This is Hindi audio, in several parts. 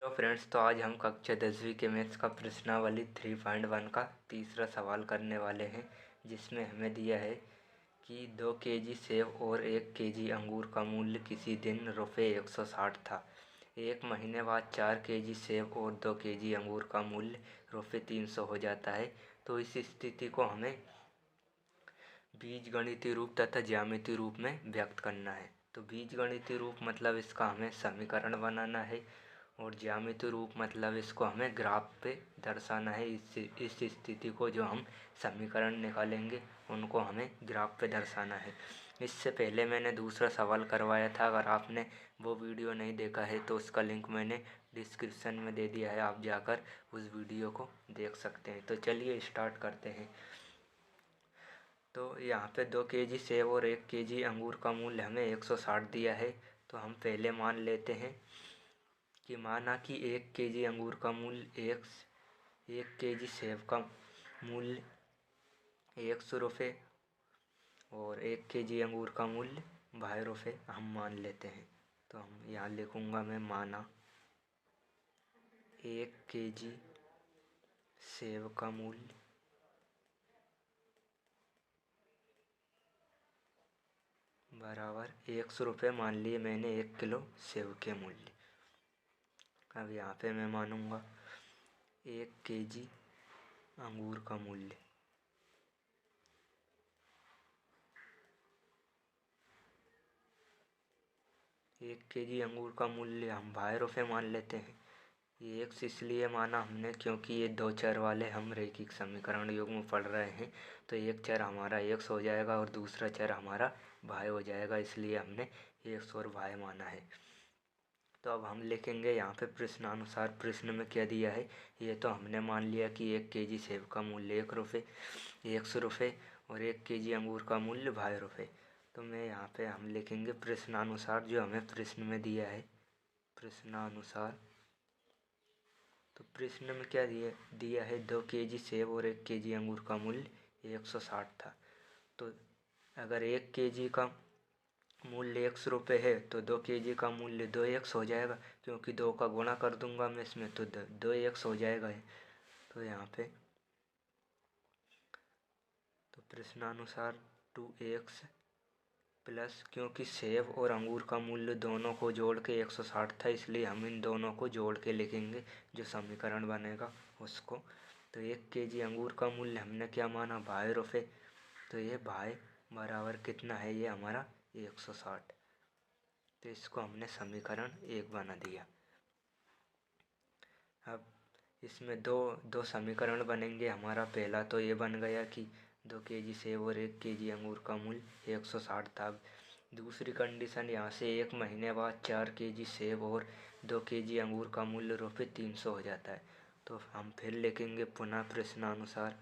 तो फ्रेंड्स, तो आज हम कक्षा 10वीं के मैथ्स का प्रश्नावली 3.1 का तीसरा सवाल करने वाले हैं, जिसमें हमें दिया है कि 2 केजी सेब और 1 केजी अंगूर का मूल्य किसी दिन रुपये 160 था। एक महीने बाद 4 केजी सेब और 2 केजी अंगूर का मूल्य रुपये 300 हो जाता है। तो इस स्थिति को हमें बीजगणितीय रूप तथा ज्यामितीय रूप में व्यक्त करना है। तो बीजगणितीय रूप मतलब इसका हमें समीकरण बनाना है, और ज्यामितीय रूप मतलब इसको हमें ग्राफ पे दर्शाना है। इस स्थिति को जो हम समीकरण निकालेंगे उनको हमें ग्राफ पे दर्शाना है। इससे पहले मैंने दूसरा सवाल करवाया था। अगर आपने वो वीडियो नहीं देखा है तो उसका लिंक मैंने डिस्क्रिप्शन में दे दिया है, आप जाकर उस वीडियो को देख सकते हैं। तो चलिए स्टार्ट करते हैं। तो यहाँ पे 2 केजी सेब और 1 केजी अंगूर का मूल्य हमें 160 दिया है। तो हम पहले मान लेते हैं कि माना कि 1 केजी अंगूर का मूल्य 1 केजी सेब का मूल्य 100 रुपये और 1 केजी अंगूर का मूल्य 22 रुपये हम मान लेते हैं। तो हम यहाँ लिखूँगा मैं, माना 1 केजी सेब का मूल्य बराबर 100 रुपये मान लिए मैंने 1 किलो सेब के मूल्य। अब यहाँ पे मैं मानूँगा 1 केजी अंगूर का मूल्य 1 केजी अंगूर का मूल्य हम 22 रुपये मान लेते हैं। ये एक्स इसलिए माना हमने क्योंकि ये दो चर वाले हम रैखिक समीकरण योग में पढ़ रहे हैं। तो एक चर हमारा एक्स हो जाएगा और दूसरा चर हमारा वाई हो जाएगा, इसलिए हमने एक्स और वाई माना है। तो अब हम लिखेंगे यहाँ पे प्रश्नानुसार प्रश्न में क्या दिया है। ये तो हमने मान लिया कि 1 केजी सेब का मूल्य 1 रुपये 100 रुपये और 1 केजी अंगूर का मूल्य 22 रुपये। तो मैं यहाँ पे हम लिखेंगे प्रश्नानुसार, जो हमें प्रश्न में दिया है प्रश्नानुसार। तो प्रश्न में क्या दिया है, 2 केजी सेब और 1 केजी अंगूर का मूल्य 160 था। तो अगर 1 केजी का मूल्य 100 रुपये है तो 2 केजी का मूल्य 2x हो जाएगा, क्योंकि 2 का गुणा कर दूंगा मैं इसमें तो 2x हो जाएगा। तो यहाँ पे तो प्रश्नानुसार 2x प्लस, क्योंकि सेब और अंगूर का मूल्य दोनों को जोड़ के 160 था, इसलिए हम इन दोनों को जोड़ के लिखेंगे जो समीकरण बनेगा उसको। तो 1 केजी अंगूर का मूल्य हमने क्या माना, 22 रुपये। तो ये भाई बराबर कितना है, ये हमारा 160। तो इसको हमने समीकरण 1 बना दिया। अब इसमें दो समीकरण बनेंगे। हमारा पहला तो ये बन गया कि 2 केजी सेब और 1 केजी अंगूर का मूल्य 160 था। दूसरी कंडीशन, यहाँ से 1 महीने बाद 4 केजी सेब और 2 केजी अंगूर का मूल्य रुपये 300 हो जाता है। तो हम फिर लिखेंगे पुनः प्रश्नानुसार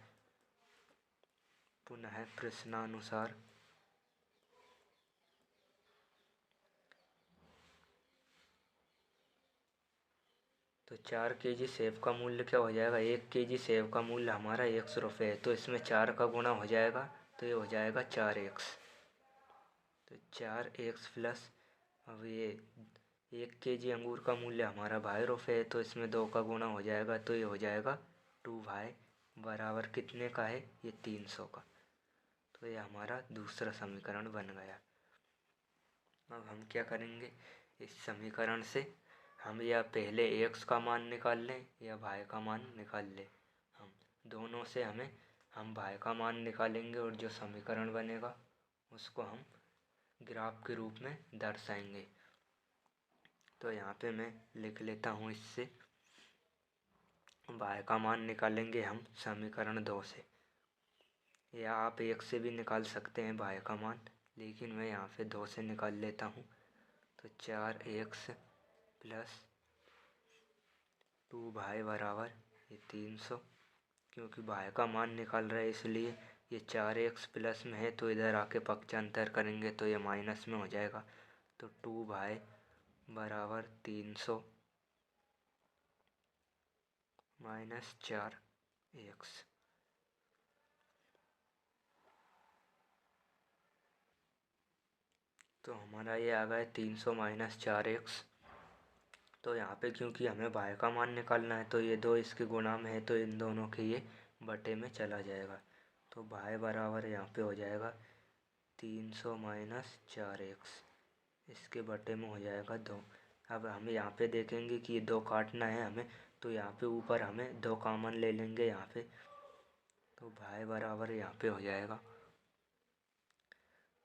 तो 4 केजी सेब का मूल्य क्या हो जाएगा, 1 केजी सेब का मूल्य हमारा 100 रुपये है, तो इसमें 4 का गुणा हो जाएगा, तो ये हो जाएगा 4x। तो 4x प्लस, अब ये 1 केजी अंगूर का मूल्य हमारा 22 रुपये है, तो इसमें 2 का गुणा हो जाएगा, तो ये हो जाएगा 2y बराबर कितने का है, ये 300 का। तो ये हमारा दूसरा समीकरण बन गया। अब हम क्या करेंगे, इस समीकरण से हम या पहले x का मान निकाल लें या y का मान निकाल लें। हम दोनों से हम y का मान निकालेंगे और जो समीकरण बनेगा उसको हम ग्राफ के रूप में दर्शाएंगे। तो यहाँ पे मैं लिख लेता हूँ, इससे y का मान निकालेंगे हम समीकरण 2 से, या आप 1 से भी निकाल सकते हैं y का मान, लेकिन मैं यहाँ पे 2 से निकाल लेता हूँ। तो 4x प्लस 2y बराबर ये 300, क्योंकि y का मान निकाल रहे हैं इसलिए ये 4x प्लस में है, तो इधर आके पक्षांतर करेंगे तो ये माइनस में हो जाएगा। तो 2y बराबर 300 माइनस 4x। तो हमारा ये आ गया 300 माइनस 4x। तो यहाँ पे क्योंकि हमें भाई का मान निकालना है तो ये दो इसके गुणा में है तो इन दोनों के ये बटे में चला जाएगा। तो भाई बराबर यहाँ पे हो जाएगा 300 माइनस 4x, इसके बटे में हो जाएगा 2। अब हम यहाँ पे देखेंगे कि 2 काटना है हमें, तो यहाँ पे ऊपर हमें 2 कॉमन ले लेंगे यहाँ पे। तो भाई बराबर यहाँ पे हो जाएगा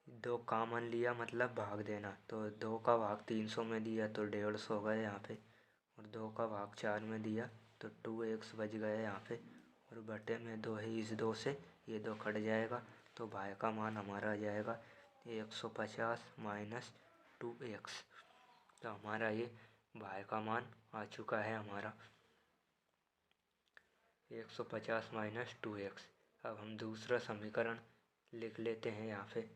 2 कॉमन लिया मतलब भाग देना, तो 2 का भाग 300 में दिया तो 150 हो गया यहाँ पे, और 2 का भाग 4 में दिया तो 2x बच गया यहाँ पे, और बटे में 2 है, इस 2 से ये 2 कट जाएगा। तो भाई का मान हमारा आ जाएगा 150 माइनस 2x। तो हमारा ये भाई का मान आ चुका है हमारा 150 माइनस 2x। अब हम दूसरा समीकरण लिख लेते हैं यहाँ पे।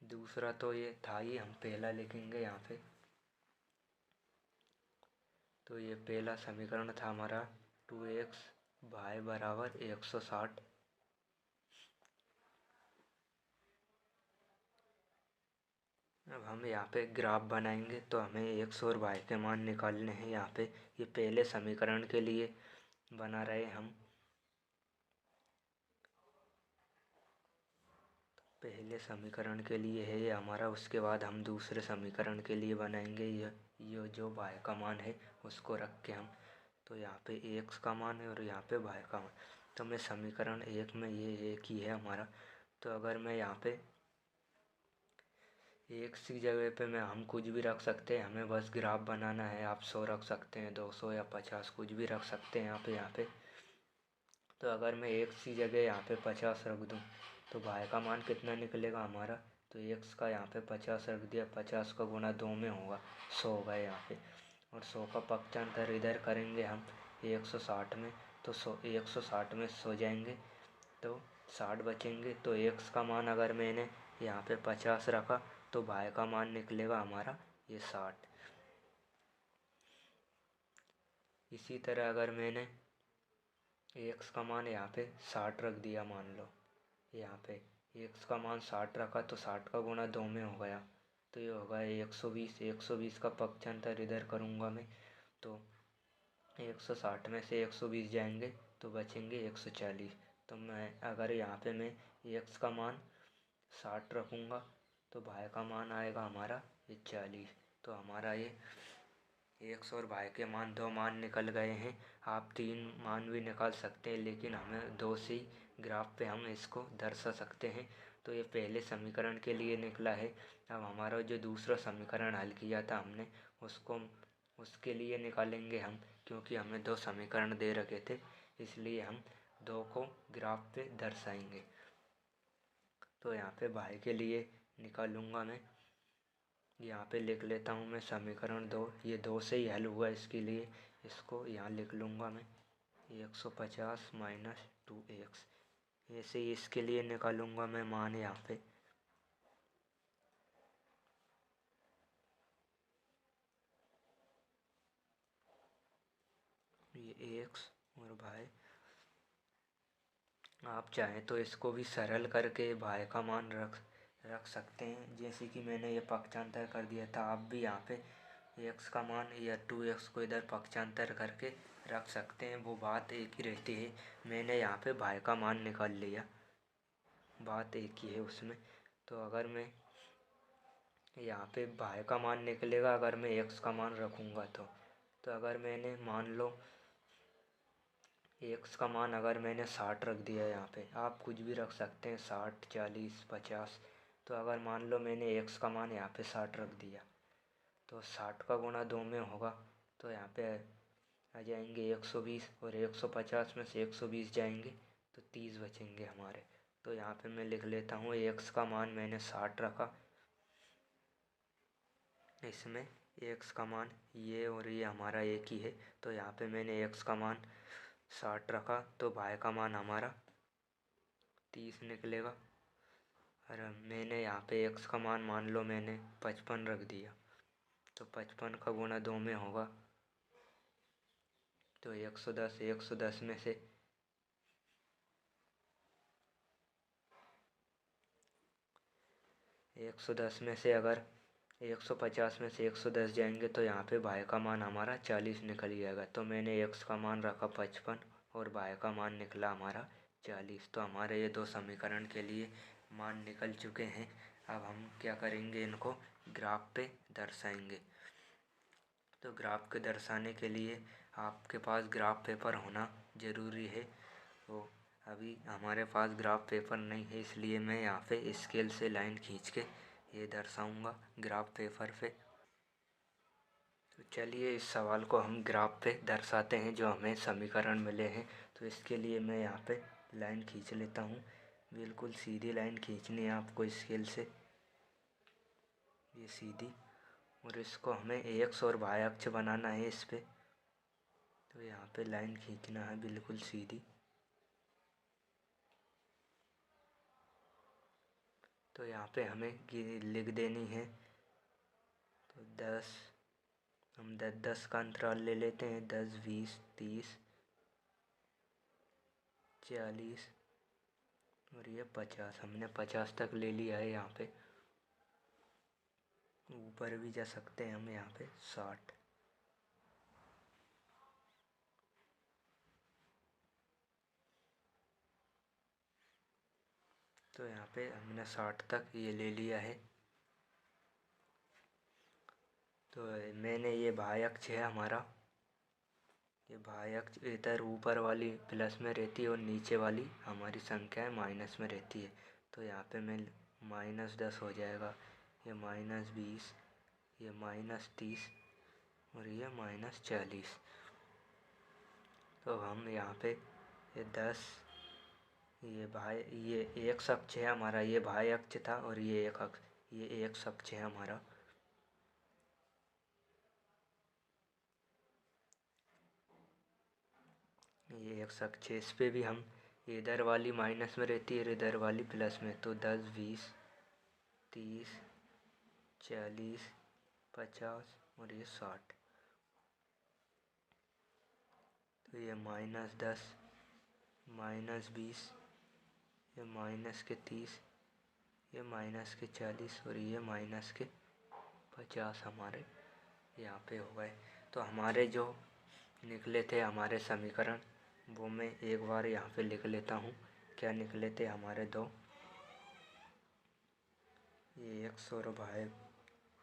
दूसरा तो ये था ही, हम पहला लिखेंगे यहाँ पे। तो ये पहला समीकरण था हमारा 2x भाई बराबर 160। अब हम यहाँ पे ग्राफ बनाएंगे तो हमें x और y के मान निकालने हैं यहाँ पे। ये पहले समीकरण के लिए बना रहे हम, पहले समीकरण के लिए है ये हमारा। उसके बाद हम दूसरे समीकरण के लिए बनाएंगे ये जो y का मान है उसको रख के हम। तो यहाँ पे x का मान है और यहाँ पे y का मान। तो मैं समीकरण 1 में ये एक ही है हमारा। तो अगर मैं यहाँ पे x की जगह पे मैं हम कुछ भी रख सकते हैं, हमें बस ग्राफ बनाना है। आप 100 रख सकते हैं, 200 या 50, कुछ भी रख सकते हैं यहाँ पे। तो अगर मैं x की जगह यहाँ पे 50 रख दूँ तो y का मान कितना निकलेगा हमारा। तो x का यहाँ पे 50 रख दिया, 50 का गुणा 2 में होगा 100 होगा यहाँ पे, और 100 का पक्षांतर इधर करेंगे हम 160 में। तो 160 में 100 जाएंगे तो 60 बचेंगे। तो x का मान अगर मैंने यहाँ पे 50 रखा तो y का मान निकलेगा हमारा ये 60। इसी तरह अगर मैंने x का मान यहाँ पे 60 रख दिया, मान लो यहाँ पे x का मान 60 रखा तो 60 का गुणा 2 में हो गया तो ये होगा 120। 120 का पक्षांतर इधर करूँगा मैं तो 160 में से 120 जाएंगे तो बचेंगे 140। तो मैं अगर यहाँ पे मैं x का मान 60 रखूँगा तो y का मान आएगा हमारा ये 40। तो हमारा ये x और y के मान 2 मान निकल गए हैं। आप 3 मान भी निकाल सकते हैं, लेकिन हमें 2 से ही ग्राफ पे हम इसको दर्शा सकते हैं। तो ये पहले समीकरण के लिए निकला है। अब हमारा जो दूसरा समीकरण हल किया था हमने उसके लिए निकालेंगे हम, क्योंकि हमें 2 समीकरण दे रखे थे, इसलिए हम 2 को ग्राफ पे दर्शाएंगे। तो यहाँ पे y के लिए निकालूंगा मैं, यहाँ पे लिख लेता हूँ मैं समीकरण 2। ये 2 से ही हल हुआ, इसके लिए इसको यहाँ लिख लूँगा मैं 150 माइनस 2x। ऐसे ही इसके लिए निकालूँगा मैं मान यहाँ पे। ये x और y, आप चाहें तो इसको भी सरल करके y का मान रख सकते हैं, जैसे कि मैंने ये पक्षांतर कर दिया था। आप भी यहाँ पे x का मान या 2x को इधर पक्षांतर करके रख सकते हैं, वो बात एक ही रहती है। मैंने यहाँ पे y का मान निकाल लिया, बात एक ही है उसमें। तो अगर मैं यहाँ पे y का मान निकलेगा अगर मैं x का मान रखूँगा तो अगर मैंने मान लो x का मान अगर मैंने 60 रख दिया, यहाँ पे आप कुछ भी रख सकते हैं 60, 40, 50। तो अगर मान लो मैंने x का मान यहाँ पे 60 रख दिया तो 60 का गुणा 2 में होगा तो यहाँ पे आ जाएंगे 120, और 150 में से 120 जाएंगे तो 30 बचेंगे हमारे। तो यहाँ पे मैं लिख लेता हूँ x का मान मैंने 60 रखा, इसमें x का मान ये और ये हमारा एक ही है। तो यहाँ पे मैंने x का मान 60 रखा तो y का मान हमारा 30 निकलेगा। और मैंने यहाँ पे x का मान लो मैंने 55 रख दिया तो 55 का गुणा 2 में होगा तो 110। 110 में से 110 में से अगर 150 में से 110 जाएंगे तो यहाँ पे y का मान हमारा 40 निकल जाएगा। तो मैंने x का मान रखा 55 और y का मान निकला हमारा 40। तो हमारे ये दो समीकरण के लिए मान निकल चुके हैं। अब हम क्या करेंगे, इनको ग्राफ पे दर्शाएंगे। तो ग्राफ के दर्शाने के लिए आपके पास ग्राफ पेपर होना ज़रूरी है। तो अभी हमारे पास ग्राफ पेपर नहीं है, इसलिए मैं यहाँ पे स्केल से लाइन खींच के ये दर्शाऊंगा ग्राफ पेपर पे। तो चलिए इस सवाल को हम ग्राफ पे दर्शाते हैं जो हमें समीकरण मिले हैं। तो इसके लिए मैं यहाँ पे लाइन खींच लेता हूँ। बिल्कुल सीधी लाइन खींचनी है आपको स्केल से, ये सीधी। और इसको हमें एक्स और वाई अक्ष बनाना है इस पे। तो यहाँ पे लाइन खींचना है बिल्कुल सीधी। तो यहाँ पे हमें लिख देनी है। तो 10, हम 10-10 का अंतराल ले लेते हैं। 10, 20, 30, 40 और ये 50। हमने 50 तक ले लिया है। यहाँ पे ऊपर भी जा सकते हैं हम, यहाँ पे 60। तो यहाँ पे हमने 60 तक ये ले लिया है। तो मैंने ये बाह्य अक्ष है हमारा, ये बाह्य अक्ष इधर ऊपर वाली प्लस में रहती है और नीचे वाली हमारी संख्या है माइनस में रहती है। तो यहाँ पे मैं -10 हो जाएगा, ये -20, ये -30 और ये -40। तो हम यहाँ पे ये 10, ये एक अक्ष है हमारा, ये बाह्य अक्ष था और ये एक अक्ष, ये एक अक्ष है हमारा। ये एक अक्ष है, इस पे भी हम इधर वाली माइनस में रहती है, इधर वाली प्लस में। तो 10, 20, 30, 40, 50 और ये 60। तो ये -10, -20, ये -30, ये -40 और ये -50 हमारे यहाँ पे हो गए। तो हमारे जो निकले थे हमारे समीकरण, वो मैं एक बार यहाँ पे लिख लेता हूँ। क्या निकले थे हमारे दो, ये x और y।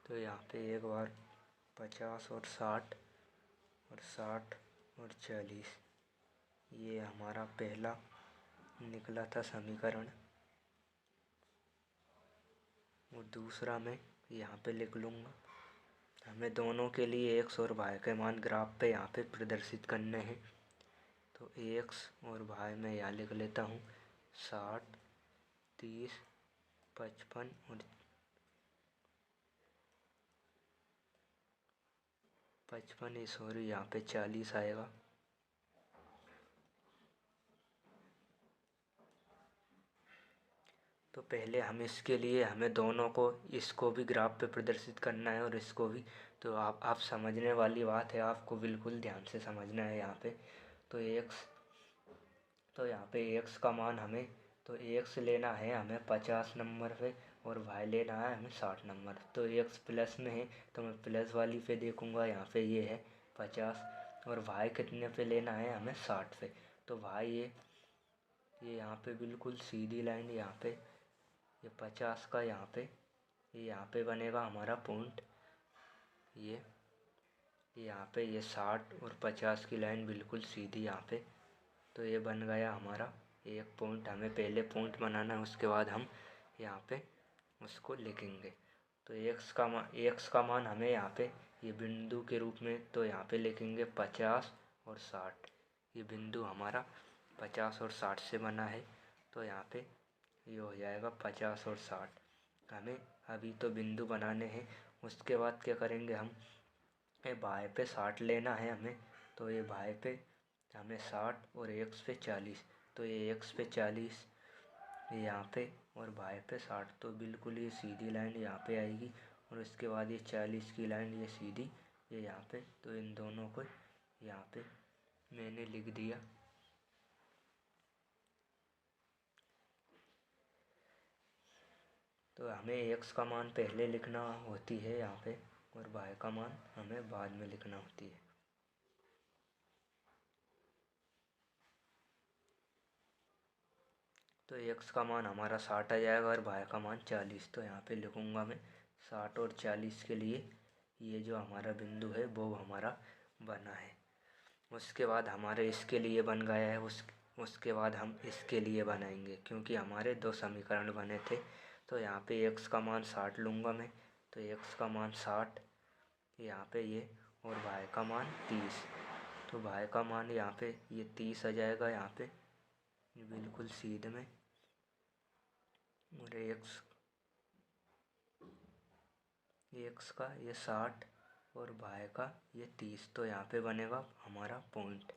तो यहाँ पे एक बार 50 और 60 और 60 और 40, ये हमारा पहला निकला था समीकरण। और दूसरा मैं यहाँ पे लिख लूँगा। हमें दोनों के लिए x और y के मान ग्राफ पे यहाँ पे प्रदर्शित करने हैं। तो x और y मैं यहाँ लिख लेता हूँ 60, 30, 55 और 55 सॉरी यहाँ पे 40 आएगा। तो पहले हम इसके लिए हमें दोनों को, इसको भी ग्राफ पे प्रदर्शित करना है और इसको भी। तो आप समझने वाली बात है, आपको बिल्कुल ध्यान से समझना है यहाँ पे। तो x, तो यहाँ पे x का मान हमें, तो x लेना है हमें 50 नंबर पे और y लेना है हमें 60 नंबर। तो x प्लस में है तो मैं प्लस वाली पे देखूँगा, यहाँ पे ये है 50। और y कितने पे लेना है हमें 60 पे। तो y ये यहाँ पे बिल्कुल सीधी लाइन, यहाँ पे ये 50 का यहाँ पे बनेगा हमारा पॉइंट। ये यहाँ पे ये 60 और 50 की लाइन बिल्कुल सीधी यहाँ पे। तो ये बन गया हमारा एक पॉइंट। हमें पहले पॉइंट बनाना है, उसके बाद हम यहाँ पे उसको लिखेंगे। तो एक्स का मान हमें यहाँ पे ये बिंदु के रूप में, तो यहाँ पे लिखेंगे 50 और 60। ये बिंदु हमारा 50 और 60 से बना है। तो यहाँ पे ये हो जाएगा 50 और 60। हमें अभी तो बिंदु बनाने हैं, उसके बाद क्या करेंगे हम, ये बाएँ पे 60 लेना है हमें। तो ये बाएँ पे हमें 60 और एक्स पे 40। तो ये एक्स पे 40 यहाँ पे और बाएँ पे 60। तो बिल्कुल ये सीधी लाइन यहाँ पे आएगी और उसके बाद ये 40 की लाइन ये सीधी ये यहाँ पे। तो इन दोनों को यहाँ पे मैंने लिख दिया। तो हमें एक्स का मान पहले लिखना होती है यहाँ पे और वाई का मान हमें बाद में लिखना होती है। तो एक्स का मान हमारा 60 आ जाएगा और वाई का मान 40। तो यहाँ पे लिखूँगा मैं 60 और 40 के लिए ये जो हमारा बिंदु है वो हमारा बना है। उसके बाद हमारे इसके लिए बन गया है, उसके बाद हम इसके लिए बनाएंगे क्योंकि हमारे दो समीकरण बने थे। तो यहाँ पे एक्स का मान 60 लूँगा मैं, तो एक्स का मान 60 यहाँ पे ये, और वाई का मान 30। तो वाई का मान यहाँ पे ये 30 आ जाएगा यहाँ पे ये बिल्कुल सीधे में, और एक्स का ये 60 और वाई का ये 30। तो यहाँ पे बनेगा हमारा पॉइंट,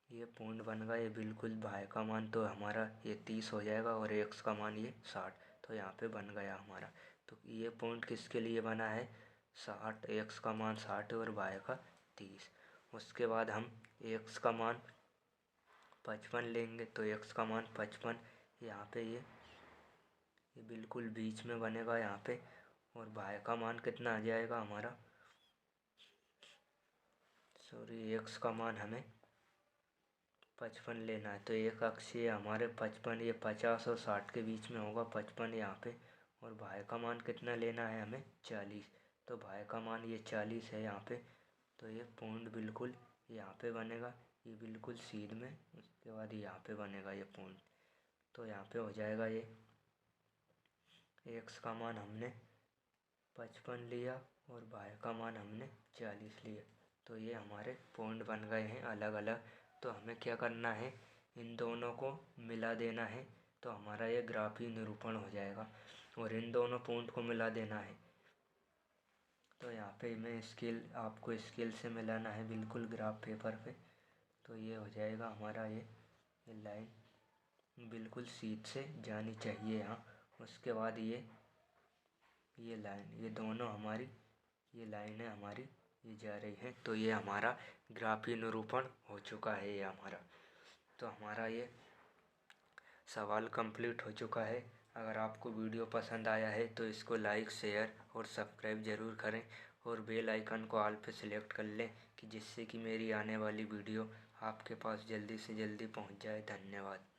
ये पॉइंट बन गया। ये बिल्कुल वाई का मान तो हमारा ये 30 हो जाएगा और एक्स का मान ये 60। तो यहाँ पे बन गया हमारा। तो ये पॉइंट किसके लिए बना है? 60, एक्स का मान 60 और वाई का 30। उसके बाद हम एक्स का मान 55 लेंगे, तो एक्स का मान 55 यहाँ पे ये बिल्कुल बीच में बनेगा यहाँ पे, और वाई का मान कितना आ जाएगा हमारा, सॉरी, एक्स का मान हमें 55 लेना है। तो एक अक्षीय हमारे 55, ये 50 और 60 के बीच में होगा 55 यहाँ पे, और वाई का मान कितना लेना है हमें? 40। तो वाई का मान ये 40 है यहाँ पे। तो ये पॉइंट बिल्कुल यहाँ पे बनेगा, ये बिल्कुल सीध में, उसके बाद यहाँ पे बनेगा ये पॉइंट। तो यहाँ पे हो जाएगा ये एक्स का मान हमने 55 लिया और वाई का मान हमने 40 लिया। तो ये हमारे पॉइंट बन गए हैं अलग अलग। तो हमें क्या करना है, इन दोनों को मिला देना है, तो हमारा ये ग्राफी निरूपण हो जाएगा, और इन दोनों पॉइंट को मिला देना है। तो यहाँ पे मैं आपको स्केल से मिलाना है बिल्कुल ग्राफ पेपर पे। तो ये हो जाएगा हमारा ये लाइन बिल्कुल सीध से जानी चाहिए यहाँ। उसके बाद ये लाइन, ये दोनों हमारी ये लाइनें हमारी ये जा रही हैं। तो ये हमारा ग्राफीय निरूपण हो चुका है ये हमारा। तो हमारा ये सवाल कंप्लीट हो चुका है। अगर आपको वीडियो पसंद आया है तो इसको लाइक, शेयर और सब्सक्राइब ज़रूर करें, और बेल आइकन को ऑल पे सिलेक्ट कर लें कि जिससे कि मेरी आने वाली वीडियो आपके पास जल्दी से जल्दी पहुंच जाए। धन्यवाद।